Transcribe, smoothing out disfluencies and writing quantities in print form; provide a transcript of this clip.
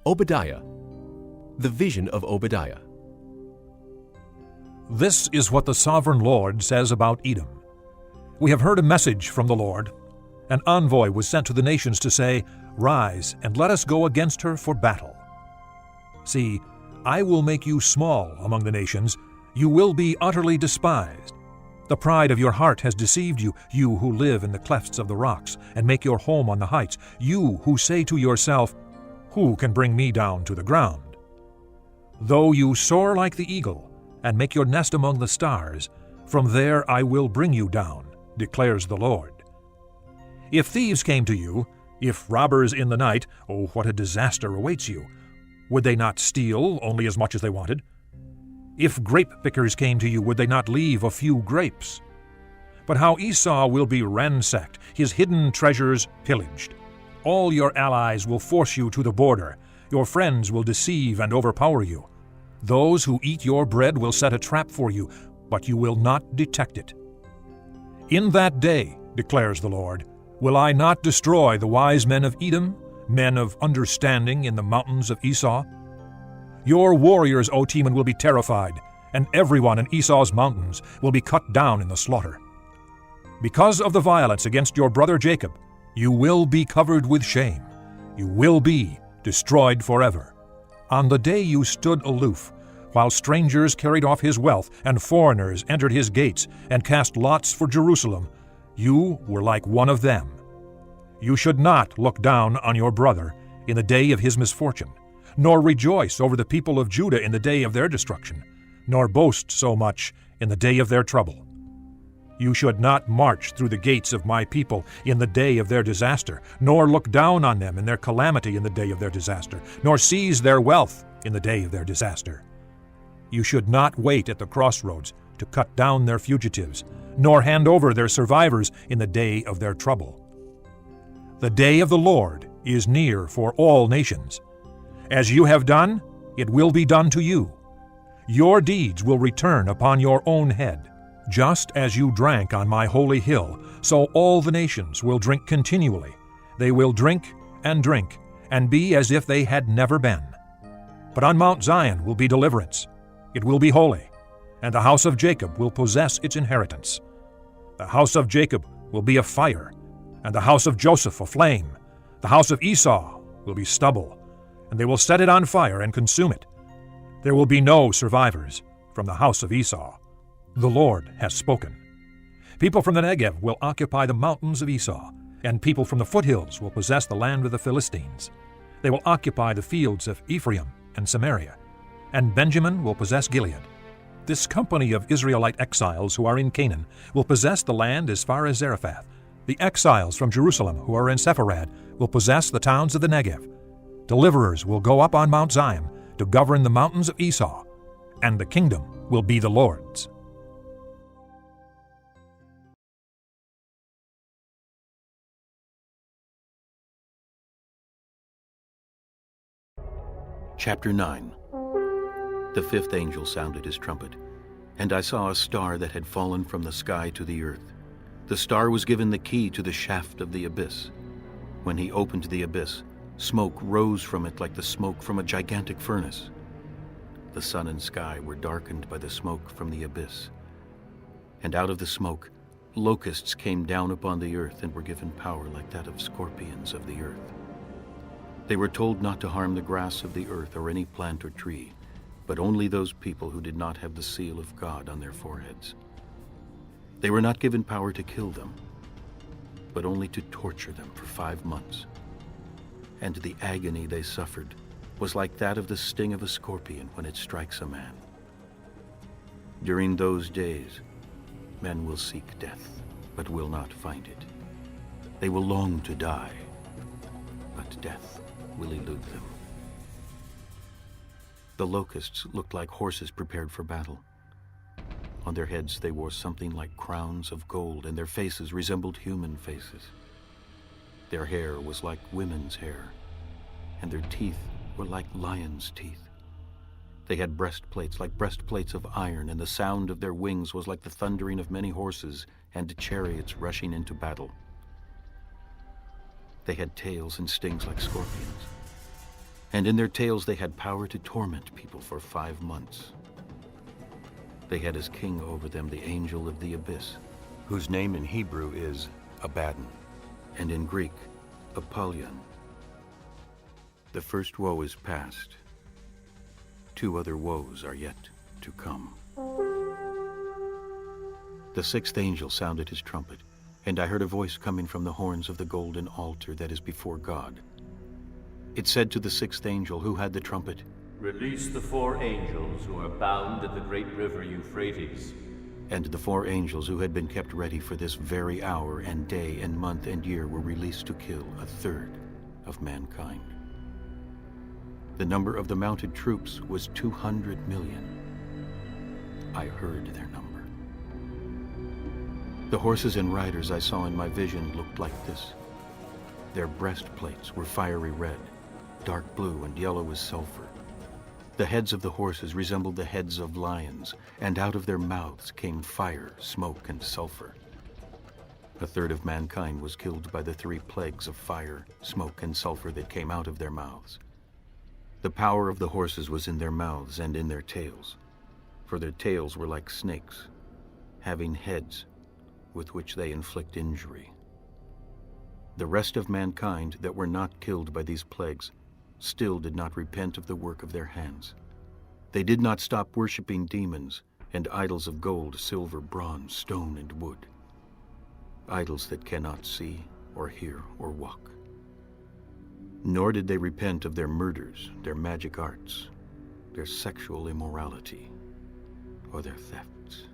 Obadiah. The vision of Obadiah. This is what the sovereign Lord says about Edom. We have heard a message from the Lord. An envoy was sent to the nations to say, "Rise, and let us go against her for battle." See, I will make you small among the nations. You will be utterly despised. The pride of your heart has deceived you, you who live in the clefts of the rocks and make your home on the heights, you who say to yourself, "Who can bring me down to the ground?" Though you soar like the eagle and make your nest among the stars, from there I will bring you down, declares the Lord. If thieves came to you, if robbers in the night, oh, what a disaster awaits you! Would they not steal only as much as they wanted? If grape pickers came to you, would they not leave a few grapes? But how Esau will be ransacked, his hidden treasures pillaged. All your allies will force you to the border. Your friends will deceive and overpower you. Those who eat your bread will set a trap for you, but you will not detect it. In that day, declares the Lord, will I not destroy the wise men of Edom, men of understanding in the mountains of Esau? Your warriors, O Teman, will be terrified, and everyone in Esau's mountains will be cut down in the slaughter. Because of the violence against your brother Jacob, you will be covered with shame. You will be destroyed forever. On the day you stood aloof, while strangers carried off his wealth and foreigners entered his gates and cast lots for Jerusalem, you were like one of them. You should not look down on your brother in the day of his misfortune, nor rejoice over the people of Judah in the day of their destruction, nor boast so much in the day of their trouble. You should not march through the gates of my people in the day of their disaster, nor look down on them in their calamity in the day of their disaster, nor seize their wealth in the day of their disaster. You should not wait at the crossroads to cut down their fugitives, nor hand over their survivors in the day of their trouble. The day of the Lord is near for all nations. As you have done, it will be done to you. Your deeds will return upon your own head. Just as you drank on my holy hill, so all the nations will drink continually. They will drink, and be as if they had never been. But on Mount Zion will be deliverance. It will be holy, and the house of Jacob will possess its inheritance. The house of Jacob will be a fire, and the house of Joseph a flame. The house of Esau will be stubble, and they will set it on fire and consume it. There will be no survivors from the house of Esau. The Lord has spoken. People from the Negev will occupy the mountains of Esau, and people from the foothills will possess the land of the Philistines. They will occupy the fields of Ephraim and Samaria, and Benjamin will possess Gilead. This company of Israelite exiles who are in Canaan will possess the land as far as Zarephath. The exiles from Jerusalem who are in Sepharad will possess the towns of the Negev. Deliverers will go up on Mount Zion to govern the mountains of Esau, and the kingdom will be the Lord's. Chapter 9. The fifth angel sounded his trumpet, and I saw a star that had fallen from the sky to the earth. The star was given the key to the shaft of the abyss. When he opened the abyss, smoke rose from it like the smoke from a gigantic furnace. The sun and sky were darkened by the smoke from the abyss. And out of the smoke, locusts came down upon the earth and were given power like that of scorpions of the earth. They were told not to harm the grass of the earth or any plant or tree, but only those people who did not have the seal of God on their foreheads. They were not given power to kill them, but only to torture them for 5 months. And the agony they suffered was like that of the sting of a scorpion when it strikes a man. During those days, men will seek death, but will not find it. They will long to die, but death will elude them. The locusts looked like horses prepared for battle. On their heads they wore something like crowns of gold, and their faces resembled human faces. Their hair was like women's hair, and their teeth were like lions' teeth. They had breastplates like breastplates of iron, and the sound of their wings was like the thundering of many horses and chariots rushing into battle. They had tails and stings like scorpions, and in their tails they had power to torment people for 5 months. They had as king over them the angel of the abyss, whose name in Hebrew is Abaddon, and in Greek, Apollyon. The first woe is past. 2 other woes are yet to come. The sixth angel sounded his trumpet, and I heard a voice coming from the horns of the golden altar that is before God. It said to the sixth angel who had the trumpet, Release the 4 angels who are bound in the great river Euphrates. And the 4 angels who had been kept ready for this very hour and day and month and year were released to kill 1/3 of mankind. The number of the mounted troops was 200 million. I heard their number. The horses and riders I saw in my vision looked like this. Their breastplates were fiery red, dark blue and yellow as sulfur. The heads of the horses resembled the heads of lions, and out of their mouths came fire, smoke, and sulfur. 1/3 of mankind was killed by the 3 plagues of fire, smoke, and sulfur that came out of their mouths. The power of the horses was in their mouths and in their tails, for their tails were like snakes, having heads with which they inflict injury. The rest of mankind that were not killed by these plagues still did not repent of the work of their hands. They did not stop worshiping demons and idols of gold, silver, bronze, stone, and wood, idols that cannot see or hear or walk. Nor did they repent of their murders, their magic arts, their sexual immorality, or their thefts.